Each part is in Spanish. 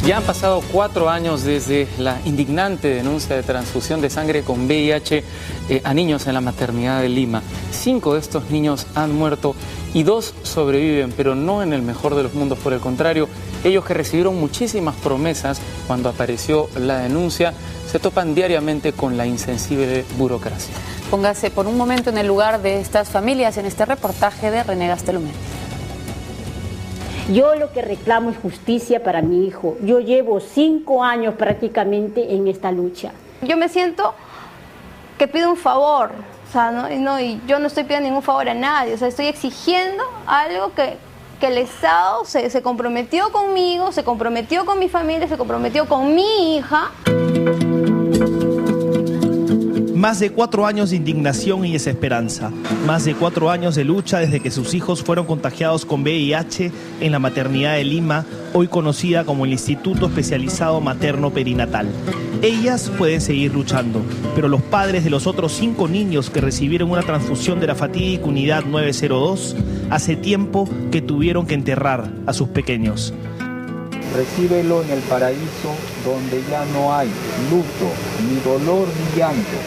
Ya han pasado 4 años desde la indignante denuncia de transfusión de sangre con VIH a niños en la maternidad de Lima. 5 de estos niños han muerto y 2 sobreviven, pero no en el mejor de los mundos. Por el contrario, ellos que recibieron muchísimas promesas cuando apareció la denuncia, se topan diariamente con la insensible burocracia. Póngase por un momento en el lugar de estas familias en este reportaje de René Gastelum. Yo lo que reclamo es justicia para mi hijo. Yo llevo 5 años prácticamente en esta lucha. Yo me siento que pido un favor, o sea, y yo no estoy pidiendo ningún favor a nadie, o sea, estoy exigiendo algo que el Estado se comprometió conmigo, se comprometió con mi familia, se comprometió con mi hija. Más de 4 años de indignación y desesperanza. Más de 4 años de lucha desde que sus hijos fueron contagiados con VIH en la maternidad de Lima, hoy conocida como el Instituto Especializado Materno Perinatal. Ellas pueden seguir luchando, pero los padres de los otros 5 niños que recibieron una transfusión de la fatídica unidad 902, hace tiempo que tuvieron que enterrar a sus pequeños. Recíbelo en el paraíso donde ya no hay luto, ni dolor, ni llanto.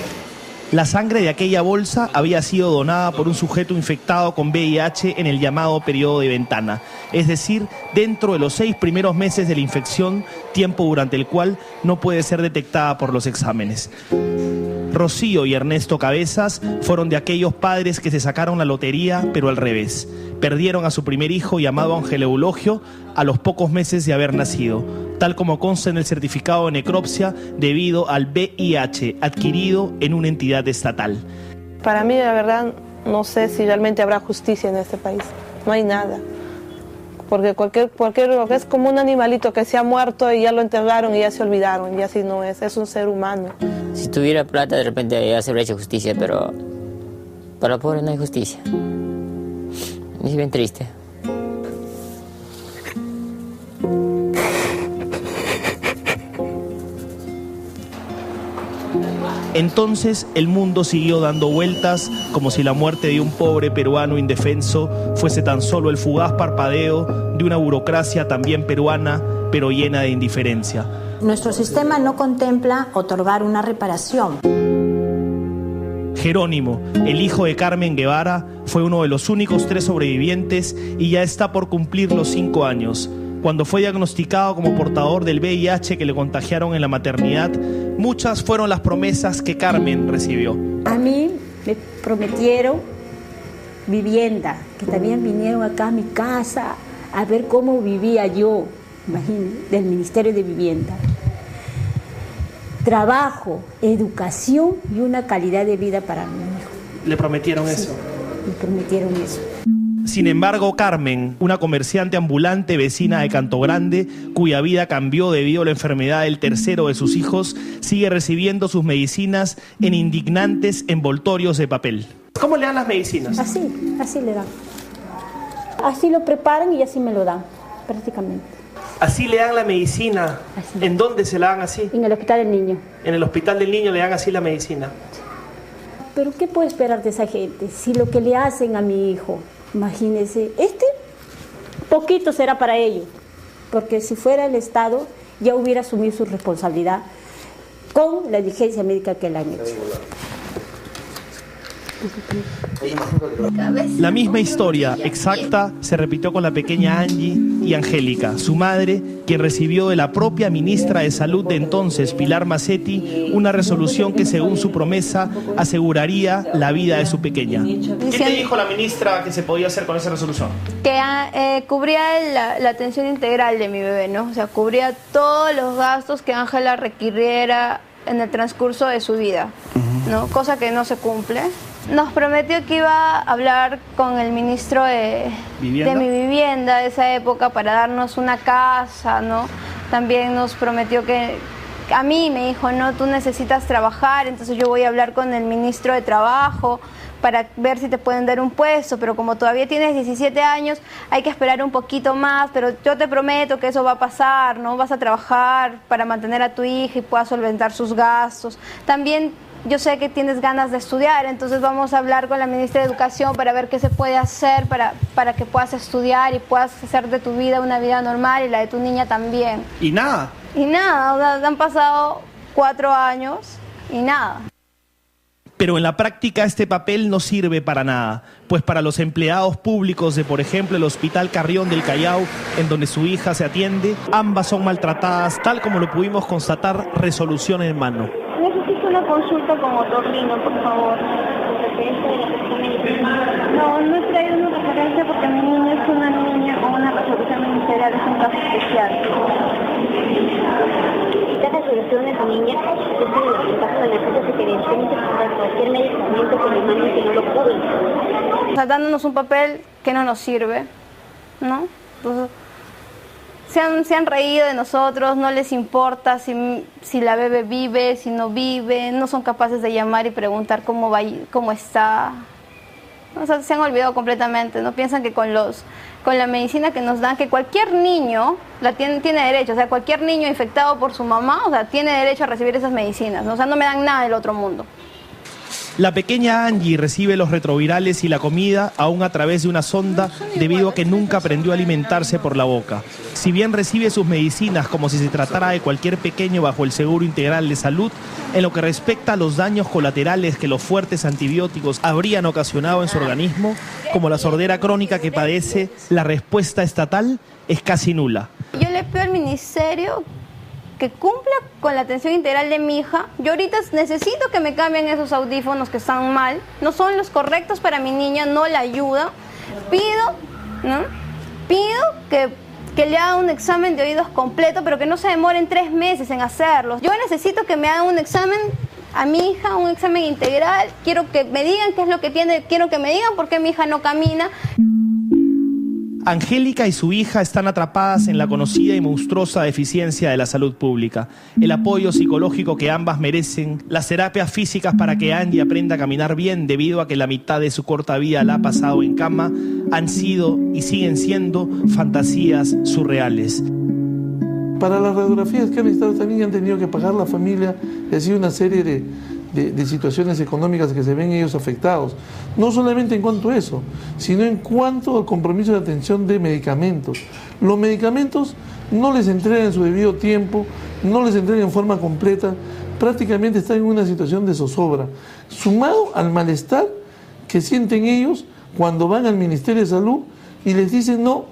La sangre de aquella bolsa había sido donada por un sujeto infectado con VIH en el llamado periodo de ventana, es decir, dentro de los 6 primeros meses de la infección, tiempo durante el cual no puede ser detectada por los exámenes. Rocío y Ernesto Cabezas fueron de aquellos padres que se sacaron la lotería, pero al revés. Perdieron a su primer hijo llamado Ángel Eulogio a los pocos meses de haber nacido, tal como consta en el certificado de necropsia debido al VIH adquirido en una entidad estatal. Para mí, la verdad, no sé si realmente habrá justicia en este país. No hay nada. Porque cualquier es como un animalito que se ha muerto y ya lo enterraron y ya se olvidaron, y así no es un ser humano. Si tuviera plata, de repente ya se habría hecho justicia, pero para los pobres no hay justicia. Es bien triste. Entonces el mundo siguió dando vueltas como si la muerte de un pobre peruano indefenso fuese tan solo el fugaz parpadeo de una burocracia también peruana, pero llena de indiferencia. Nuestro sistema no contempla otorgar una reparación. Jerónimo, el hijo de Carmen Guevara, fue uno de los únicos 3 sobrevivientes y ya está por cumplir los 5 años. Cuando fue diagnosticado como portador del VIH que le contagiaron en la maternidad, muchas fueron las promesas que Carmen recibió. A mí me prometieron vivienda, que también vinieron acá a mi casa a ver cómo vivía yo, imagínense, del Ministerio de Vivienda. Trabajo, educación y una calidad de vida para mi hijo. ¿Le prometieron Sí, eso? me prometieron eso. Sin embargo, Carmen, una comerciante ambulante vecina de Canto Grande, cuya vida cambió debido a la enfermedad del tercero de sus hijos, sigue recibiendo sus medicinas en indignantes envoltorios de papel. ¿Cómo le dan las medicinas? Así le dan. Así lo preparan y así me lo dan, prácticamente. ¿Así le dan la medicina? Así. ¿En dónde se la dan así? En el hospital del niño. En el hospital del niño le dan así la medicina. Pero ¿qué puedo esperar de esa gente? Si lo que le hacen a mi hijo, imagínense, poquito será para ellos, porque si fuera el Estado ya hubiera asumido su responsabilidad con la diligencia médica que le han hecho. La misma historia exacta se repitió con la pequeña Angie y Angélica, su madre, quien recibió de la propia ministra de Salud de entonces, Pilar Macetti, una resolución que según su promesa aseguraría la vida de su pequeña. ¿Qué te dijo la ministra que se podía hacer con esa resolución? Que cubría la atención integral de mi bebé, ¿no? O sea, cubría todos los gastos que Ángela requiriera en el transcurso de su vida, ¿no? Cosa que no se cumple. Nos prometió que iba a hablar con el ministro de mi vivienda de esa época para darnos una casa, ¿no? También nos prometió que a mí me dijo, no, tú necesitas trabajar, entonces yo voy a hablar con el ministro de Trabajo para ver si te pueden dar un puesto, pero como todavía tienes 17 años, hay que esperar un poquito más, pero yo te prometo que eso va a pasar, ¿no? Vas a trabajar para mantener a tu hija y puedas solventar sus gastos. También yo sé que tienes ganas de estudiar, entonces vamos a hablar con la ministra de Educación para ver qué se puede hacer para que puedas estudiar y puedas hacer de tu vida una vida normal y la de tu niña también. ¿Y nada? Y nada, o sea, han pasado 4 años y nada. Pero en la práctica este papel no sirve para nada, pues para los empleados públicos de, por ejemplo, el Hospital Carrión del Callao, en donde su hija se atiende, ambas son maltratadas, tal como lo pudimos constatar, resolución en mano. Necesito una consulta con otorrino, por favor. No he traído una referencia porque mi niña es una niña con una resolución ministerial, es un caso especial. Esta resolución de tu niña es en caso de emergencia se te tiene que comprar cualquier medicamento que le manden que no lo cubren. O sea, dándonos un papel que no nos sirve, ¿no? Entonces, se han reído de nosotros, no les importa si la bebé vive, si no vive, no son capaces de llamar y preguntar cómo va, cómo está. O sea, se han olvidado completamente, no piensan que con la medicina que nos dan, que cualquier niño tiene derecho, o sea, cualquier niño infectado por su mamá, o sea, tiene derecho a recibir esas medicinas, ¿no? O sea, no me dan nada del otro mundo. La pequeña Angie recibe los retrovirales y la comida aún a través de una sonda debido a que nunca aprendió a alimentarse por la boca. Si bien recibe sus medicinas como si se tratara de cualquier pequeño bajo el Seguro Integral de Salud, en lo que respecta a los daños colaterales que los fuertes antibióticos habrían ocasionado en su organismo, como la sordera crónica que padece, la respuesta estatal es casi nula. Yo le pido al ministerio que cumpla con la atención integral de mi hija. Yo ahorita necesito que me cambien esos audífonos que están mal, no son los correctos para mi niña, no la ayudan. Pido que le hagan un examen de oídos completo, pero que no se demoren 3 meses en hacerlo. Yo necesito que me hagan un examen a mi hija, un examen integral. Quiero que me digan qué es lo que tiene, quiero que me digan por qué mi hija no camina. Angélica y su hija están atrapadas en la conocida y monstruosa deficiencia de la salud pública. El apoyo psicológico que ambas merecen, las terapias físicas para que Angie aprenda a caminar bien debido a que la mitad de su corta vida la ha pasado en cama, han sido y siguen siendo fantasías surreales. Para las radiografías que ha necesitado esta niña han tenido que pagar la familia, y ha sido una serie de situaciones económicas que se ven ellos afectados. No solamente en cuanto a eso, sino en cuanto al compromiso de atención de medicamentos. Los medicamentos no les entregan en su debido tiempo, no les entregan en forma completa, prácticamente están en una situación de zozobra, sumado al malestar que sienten ellos cuando van al Ministerio de Salud y les dicen no,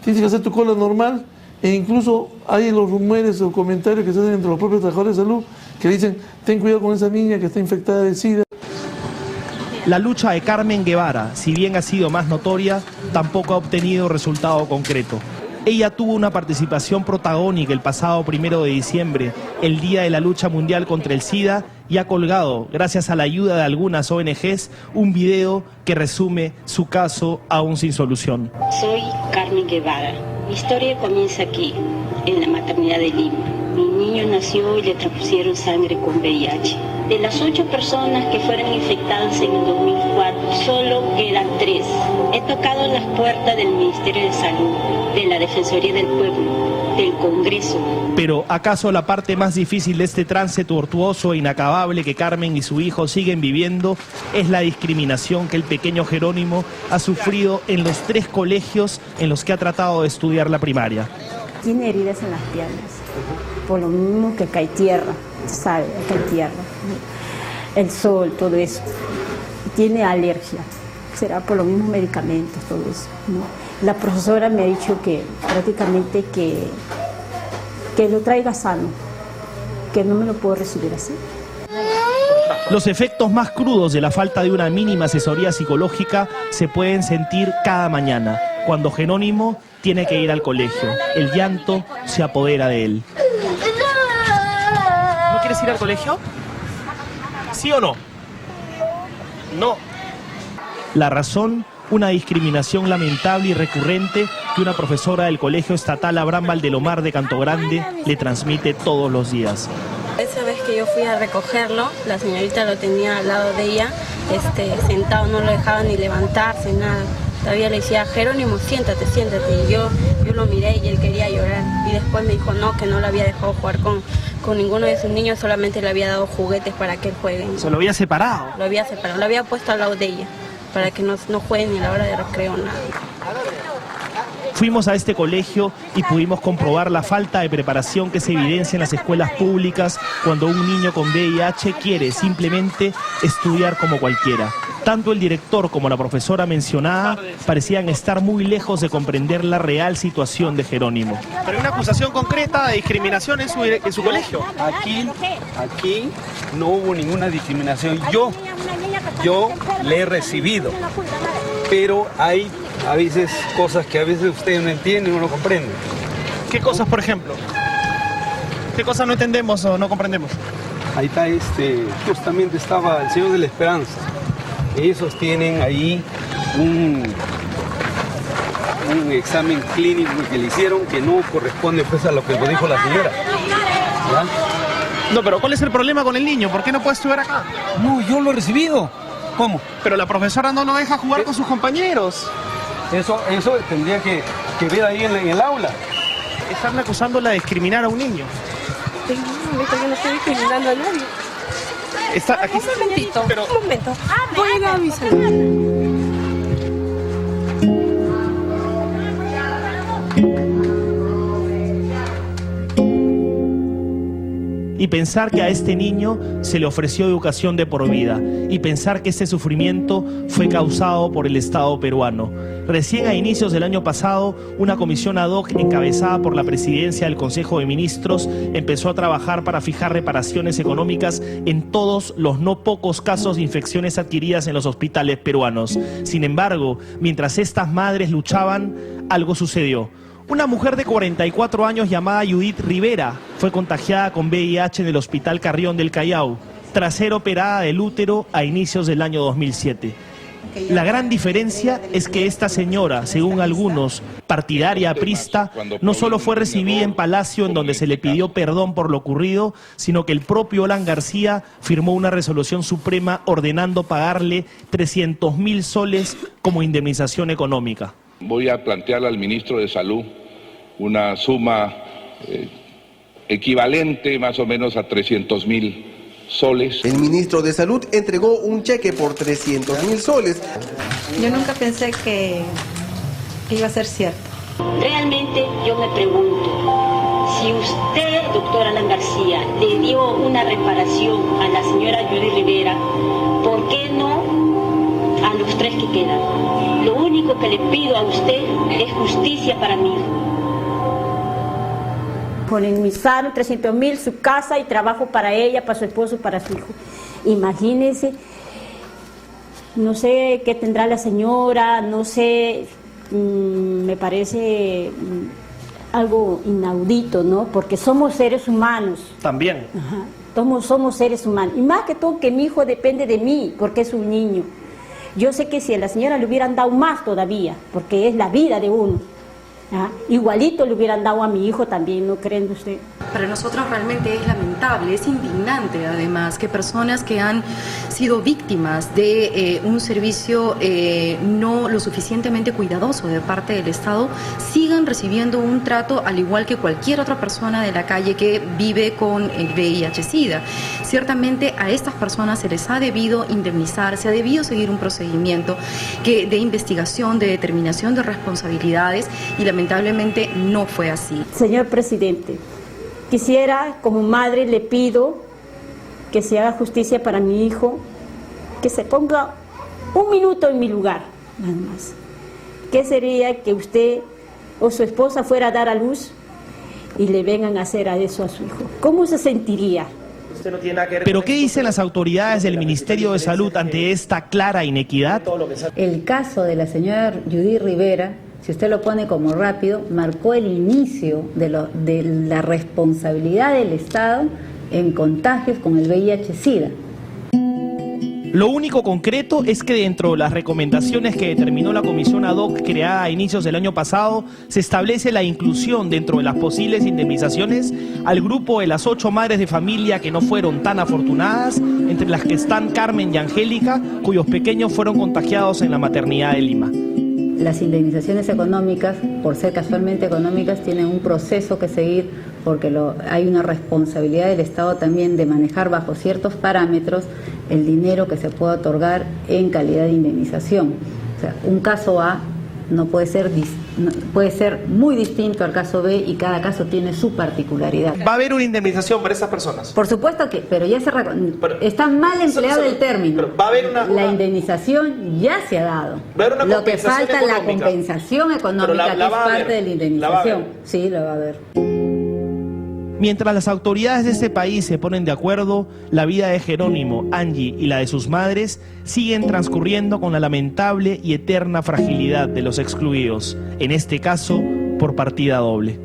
tienes que hacer tu cola normal, e incluso hay los rumores o comentarios que se hacen entre los propios trabajadores de salud que dicen, ten cuidado con esa niña que está infectada de SIDA. La lucha de Carmen Guevara, si bien ha sido más notoria, tampoco ha obtenido resultado concreto. Ella tuvo una participación protagónica el pasado 1 de diciembre, el Día de la Lucha Mundial contra el SIDA, y ha colgado, gracias a la ayuda de algunas ONGs, un video que resume su caso aún sin solución. Soy Carmen Guevara. Mi historia comienza aquí, en la maternidad de Lima. Mi niño nació y le transfusieron sangre con VIH. De las 8 personas que fueron infectadas en el 2004, solo quedan 3. He tocado las puertas del Ministerio de Salud, de la Defensoría del Pueblo, del Congreso. Pero ¿acaso la parte más difícil de este trance tortuoso e inacabable que Carmen y su hijo siguen viviendo es la discriminación que el pequeño Jerónimo ha sufrido en los 3 colegios en los que ha tratado de estudiar la primaria? Tiene heridas en las piernas, por lo mismo que cae tierra, sabe, cae tierra, el sol, todo eso. Tiene alergia, será por los mismos medicamentos, todo eso, ¿no? La profesora me ha dicho que prácticamente que lo traiga sano, que no me lo puedo recibir así. Los efectos más crudos de la falta de una mínima asesoría psicológica se pueden sentir cada mañana, cuando Jerónimo tiene que ir al colegio. El llanto se apodera de él. ¿No quieres ir al colegio? ¿Sí o no? No. La razón, una discriminación lamentable y recurrente que una profesora del Colegio Estatal Abraham Valdelomar de Canto Grande le transmite todos los días. Esa vez que yo fui a recogerlo, la señorita lo tenía al lado de ella, sentado, no lo dejaba ni levantarse, nada. Todavía le decía, Jerónimo, siéntate, siéntate. Y yo lo miré y él quería llorar. Y después me dijo no, que no lo había dejado jugar con ninguno de sus niños, solamente le había dado juguetes para que él juegue. Se lo había separado. Lo había separado, lo había puesto al lado de ella, para que no jueguen ni a la hora de recreo, nada. Fuimos a este colegio y pudimos comprobar la falta de preparación que se evidencia en las escuelas públicas cuando un niño con VIH quiere simplemente estudiar como cualquiera. Tanto el director como la profesora mencionada parecían estar muy lejos de comprender la real situación de Jerónimo. Pero hay una acusación concreta de discriminación en su colegio. Aquí no hubo ninguna discriminación. Yo le he recibido, pero hay a veces cosas que a veces ustedes no entienden o no comprenden. ¿Qué cosas, por ejemplo? ¿Qué cosas no entendemos o no comprendemos? Ahí está justamente estaba el Señor de la Esperanza. Ellos tienen ahí un examen clínico que le hicieron que no corresponde pues a lo que dijo la señora. ¿Ya? No, pero ¿cuál es el problema con el niño? ¿Por qué no puede estudiar acá? No, yo lo he recibido. ¿Cómo? Pero la profesora no lo deja jugar con sus compañeros. Eso tendría que ver ahí en el aula. Están acusándola de discriminar a un niño. Yo no estoy discriminando a nadie. Está aquí. Un momentito, pero... un momento. Voy a ir a avisar. Y pensar que a este niño se le ofreció educación de por vida. Y pensar que este sufrimiento fue causado por el Estado peruano. Recién a inicios del año pasado, una comisión ad hoc encabezada por la presidencia del Consejo de Ministros empezó a trabajar para fijar reparaciones económicas en todos los no pocos casos de infecciones adquiridas en los hospitales peruanos. Sin embargo, mientras estas madres luchaban, algo sucedió. Una mujer de 44 años llamada Judith Rivera fue contagiada con VIH en el Hospital Carrión del Callao, tras ser operada del útero a inicios del año 2007. La gran diferencia es que esta señora, según algunos, partidaria aprista, no solo fue recibida en Palacio, en donde se le pidió perdón por lo ocurrido, sino que el propio Olan García firmó una resolución suprema ordenando pagarle 300.000 soles como indemnización económica. Voy a plantearle al ministro de Salud una suma equivalente más o menos a 300.000 soles. El ministro de Salud entregó un cheque por 300.000 soles. Yo nunca pensé que iba a ser cierto. Realmente yo me pregunto, si usted, doctora Olan García, le dio una reparación a la señora Judith Rivera, ¿por qué no a los tres que quedan? Lo único que le pido a usted es justicia para mí. Indemnizaron 300.000 su casa y trabajo para ella, para su esposo, para su hijo. Imagínense, no sé qué tendrá la señora, no sé, me parece algo inaudito, ¿no? Porque somos seres humanos. También. Ajá. Somos seres humanos. Y más que todo que mi hijo depende de mí, porque es un niño. Yo sé que si a la señora le hubieran dado más todavía, porque es la vida de uno. Igualito le hubieran dado a mi hijo también, ¿no creen usted? Para nosotros realmente es lamentable, es indignante además que personas que han sido víctimas de un servicio no lo suficientemente cuidadoso de parte del Estado sigan recibiendo un trato al igual que cualquier otra persona de la calle que vive con el VIH-Sida. Ciertamente a estas personas se les ha debido indemnizar, se ha debido seguir un procedimiento de investigación, de determinación de responsabilidades y lamentablemente no fue así. Señor presidente, quisiera, como madre, le pido que se haga justicia para mi hijo, que se ponga un minuto en mi lugar, nada más. ¿Qué sería que usted o su esposa fuera a dar a luz y le vengan a hacer a eso a su hijo? ¿Cómo se sentiría? ¿Pero qué dicen las autoridades del Ministerio de Salud ante esta clara inequidad? El caso de la señora Judith Rivera, si usted lo pone como rápido, marcó el inicio de la responsabilidad del Estado en contagios con el VIH-Sida. Lo único concreto es que dentro de las recomendaciones que determinó la comisión ad hoc creada a inicios del año pasado, se establece la inclusión dentro de las posibles indemnizaciones al grupo de las 8 madres de familia que no fueron tan afortunadas, entre las que están Carmen y Angélica, cuyos pequeños fueron contagiados en la maternidad de Lima. Las indemnizaciones económicas, por ser casualmente económicas, tienen un proceso que seguir porque hay una responsabilidad del Estado también de manejar bajo ciertos parámetros el dinero que se puede otorgar en calidad de indemnización. O sea, un caso A no puede ser muy distinto al caso B y cada caso tiene su particularidad. ¿Va a haber una indemnización para esas personas? Por supuesto que, pero ya está mal empleado el término. ¿Va a haber la indemnización ya se ha dado. ¿Va a haber una Lo que falta es la económica? compensación económica, que es parte de la indemnización. Sí, lo va a haber. Mientras las autoridades de este país se ponen de acuerdo, la vida de Jerónimo, Angie y la de sus madres siguen transcurriendo con la lamentable y eterna fragilidad de los excluidos, en este caso por partida doble.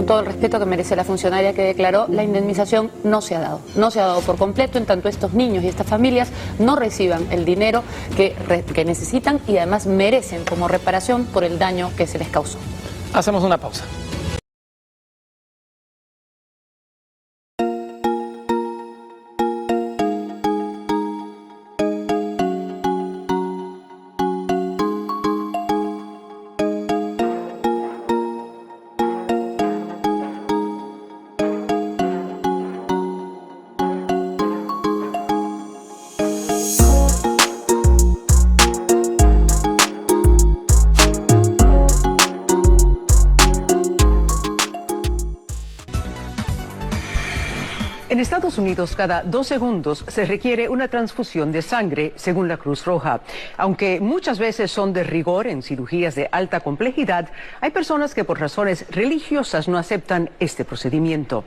Todo el respeto que merece la funcionaria que declaró, la indemnización no se ha dado. No se ha dado por completo, en tanto estos niños y estas familias no reciban el dinero que necesitan y además merecen como reparación por el daño que se les causó. Hacemos una pausa. En Estados Unidos, cada 2 segundos se requiere una transfusión de sangre, según la Cruz Roja. Aunque muchas veces son de rigor en cirugías de alta complejidad, hay personas que por razones religiosas no aceptan este procedimiento.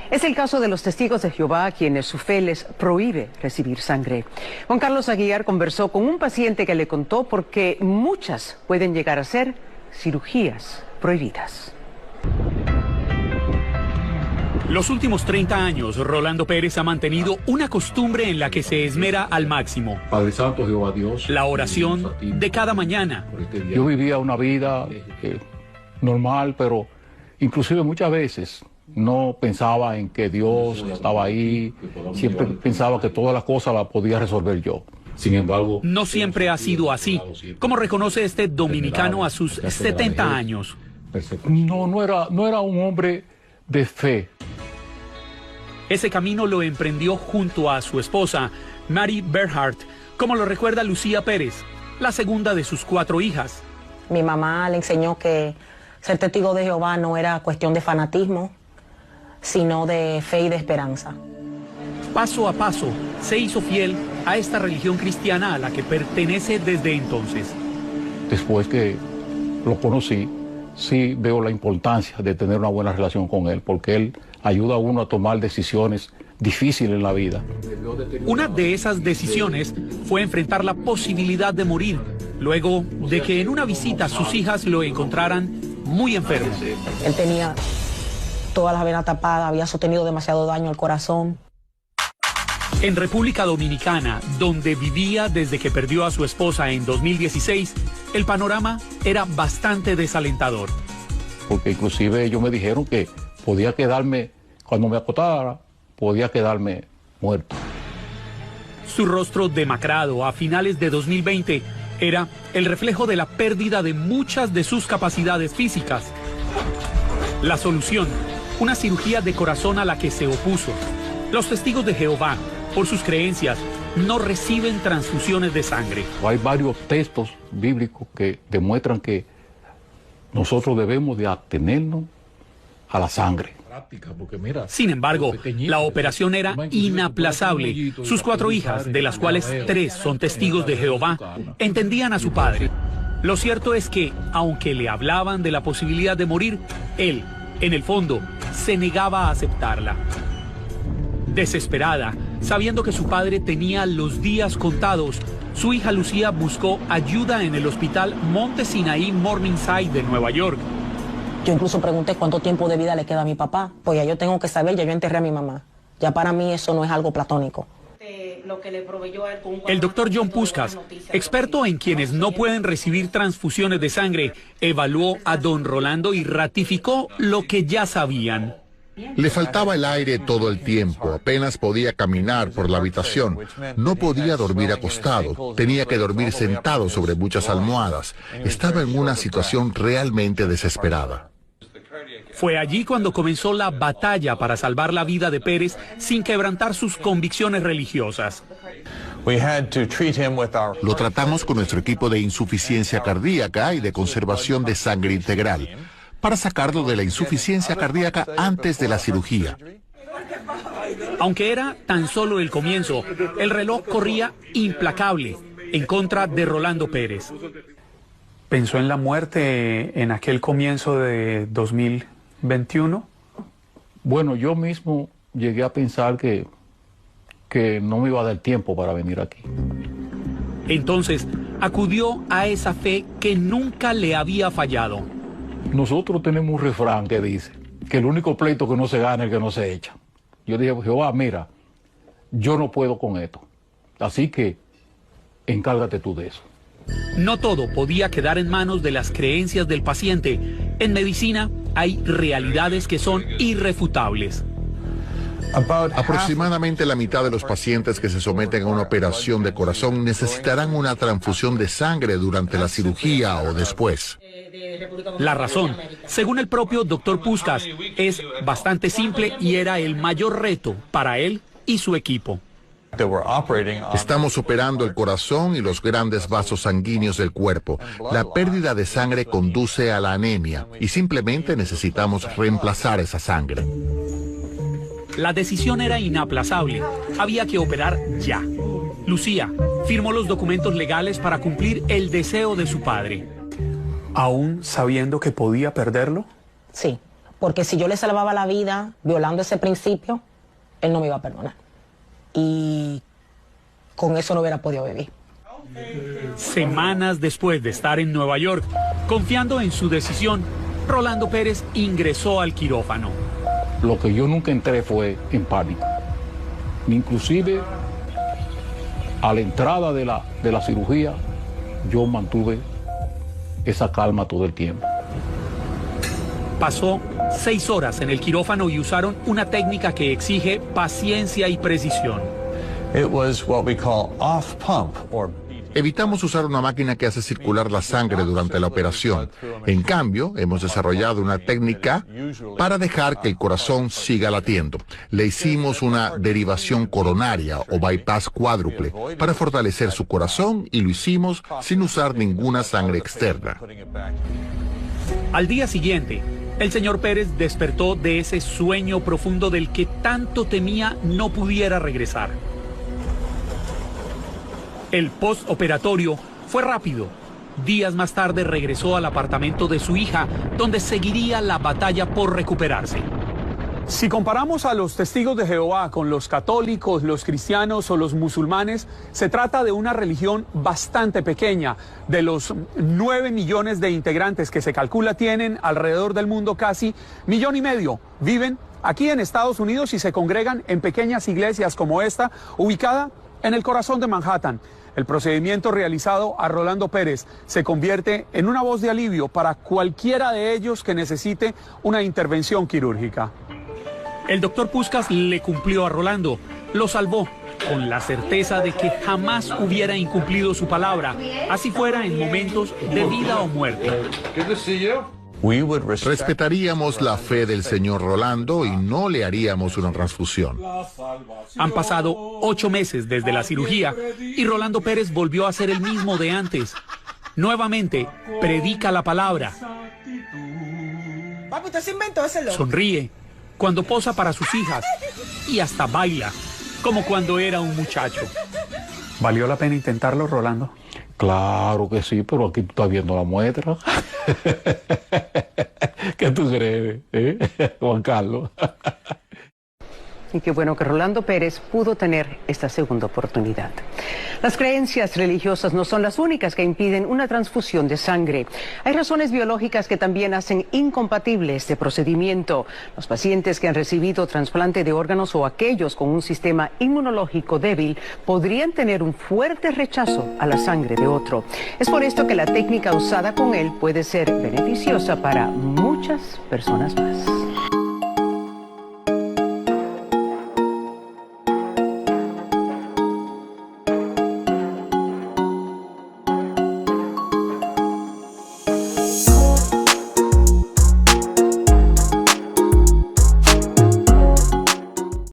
Es el caso de los testigos de Jehová, a quienes su fe les prohíbe recibir sangre. Juan Carlos Aguiar conversó con un paciente que le contó por qué muchas pueden llegar a ser cirugías prohibidas. Los últimos 30 años, Rolando Pérez ha mantenido una costumbre en la que se esmera al máximo. Padre Santo, Jehová Dios. La oración de cada mañana. Yo vivía una vida normal, pero inclusive muchas veces no pensaba en que Dios estaba ahí. Siempre pensaba que todas las cosas las podía resolver yo. Sin embargo, no siempre ha sido así, como reconoce este dominicano a sus 70 años. No era un hombre de fe. Ese camino lo emprendió junto a su esposa, Mary Bernhardt, como lo recuerda Lucía Pérez, la segunda de sus 4 hijas. Mi mamá le enseñó que ser testigo de Jehová no era cuestión de fanatismo, sino de fe y de esperanza. Paso a paso, se hizo fiel a esta religión cristiana a la que pertenece desde entonces. Después que lo conocí, sí veo la importancia de tener una buena relación con él, porque él ayuda a uno a tomar decisiones difíciles en la vida. Una de esas decisiones fue enfrentar la posibilidad de morir, luego de que en una visita sus hijas lo encontraran muy enfermo. Él tenía todas las venas tapadas, había sostenido demasiado daño al corazón. En República Dominicana, donde vivía desde que perdió a su esposa en 2016, el panorama era bastante desalentador. Porque inclusive ellos me dijeron que podía quedarme, cuando me acostara, podía quedarme muerto. Su rostro demacrado a finales de 2020 era el reflejo de la pérdida de muchas de sus capacidades físicas. La solución, una cirugía de corazón a la que se opuso. Los testigos de Jehová, por sus creencias, no reciben transfusiones de sangre. Hay varios textos bíblicos que demuestran que nosotros debemos de atenernos a la sangre. Sin embargo, la operación era inaplazable. Sus 4 hijas, de las cuales 3 son testigos de Jehová, entendían a su padre. Lo cierto es que, aunque le hablaban de la posibilidad de morir, él, en el fondo, se negaba a aceptarla. Desesperada, sabiendo que su padre tenía los días contados, su hija Lucía buscó ayuda en el hospital Monte Sinaí Morningside de Nueva York. Yo incluso pregunté cuánto tiempo de vida le queda a mi papá, pues ya yo tengo que saber, ya yo enterré a mi mamá. Ya para mí eso no es algo platónico. El doctor John Puskas, experto en quienes no pueden recibir transfusiones de sangre, evaluó a don Rolando y ratificó lo que ya sabían. Le faltaba el aire todo el tiempo, apenas podía caminar por la habitación, no podía dormir acostado, tenía que dormir sentado sobre muchas almohadas. Estaba en una situación realmente desesperada. Fue allí cuando comenzó la batalla para salvar la vida de Pérez sin quebrantar sus convicciones religiosas. Lo tratamos con nuestro equipo de insuficiencia cardíaca y de conservación de sangre integral, para sacarlo de la insuficiencia cardíaca antes de la cirugía. Aunque era tan solo el comienzo, el reloj corría implacable en contra de Rolando Pérez. ¿Pensó en la muerte en aquel comienzo de 2021? Bueno, yo mismo llegué a pensar que no me iba a dar tiempo para venir aquí. Entonces, acudió a esa fe que nunca le había fallado. Nosotros tenemos un refrán que dice que el único pleito que no se gana es el que no se echa. Yo dije, Jehová, mira, yo no puedo con esto, así que encárgate tú de eso. No todo podía quedar en manos de las creencias del paciente. En medicina hay realidades que son irrefutables. Aproximadamente la mitad de los pacientes que se someten a una operación de corazón necesitarán una transfusión de sangre durante la cirugía o después. La razón, según el propio doctor Puskas, es bastante simple y era el mayor reto para él y su equipo. Estamos operando el corazón y los grandes vasos sanguíneos del cuerpo. La pérdida de sangre conduce a la anemia y simplemente necesitamos reemplazar esa sangre. La decisión era inaplazable. Había que operar ya. Lucía firmó los documentos legales para cumplir el deseo de su padre. ¿Aún sabiendo que podía perderlo? Sí, porque si yo le salvaba la vida violando ese principio, él no me iba a perdonar. Y con eso no hubiera podido vivir. Semanas después de estar en Nueva York, confiando en su decisión, Rolando Pérez ingresó al quirófano. Lo que yo nunca entré fue en pánico. Inclusive, a la entrada de la cirugía, yo mantuve esa calma todo el tiempo. Pasó 6 horas en el quirófano y usaron una técnica que exige paciencia y precisión. Evitamos usar una máquina que hace circular la sangre durante la operación. En cambio, hemos desarrollado una técnica para dejar que el corazón siga latiendo. Le hicimos una derivación coronaria o bypass cuádruple para fortalecer su corazón y lo hicimos sin usar ninguna sangre externa. Al día siguiente, el señor Pérez despertó de ese sueño profundo del que tanto temía no pudiera regresar. El postoperatorio fue rápido. Días más tarde regresó al apartamento de su hija, donde seguiría la batalla por recuperarse. Si comparamos a los testigos de Jehová con los católicos, los cristianos o los musulmanes, se trata de una religión bastante pequeña. De los 9 millones de integrantes que se calcula tienen alrededor del mundo, casi 1,5 millones viven aquí en Estados Unidos y se congregan en pequeñas iglesias como esta, ubicada en el corazón de Manhattan. El procedimiento realizado a Rolando Pérez se convierte en una voz de alivio para cualquiera de ellos que necesite una intervención quirúrgica. El doctor Puskas le cumplió a Rolando, lo salvó con la certeza de que jamás hubiera incumplido su palabra, así fuera en momentos de vida o muerte. Respetaríamos la fe del señor Rolando y no le haríamos una transfusión. Han pasado 8 meses desde la cirugía y Rolando Pérez volvió a ser el mismo de antes. Nuevamente, predica la palabra. Papi, ¿usted se inventó ese loco? Sonríe cuando posa para sus hijas y hasta baila, como cuando era un muchacho. ¿Valió la pena intentarlo, Rolando? Claro que sí, pero aquí tú estás viendo la muestra. ¿Qué tú crees, Juan Carlos? Y qué bueno que Rolando Pérez pudo tener esta segunda oportunidad. Las creencias religiosas no son las únicas que impiden una transfusión de sangre. Hay razones biológicas que también hacen incompatible este procedimiento. Los pacientes que han recibido trasplante de órganos o aquellos con un sistema inmunológico débil podrían tener un fuerte rechazo a la sangre de otro. Es por esto que la técnica usada con él puede ser beneficiosa para muchas personas más.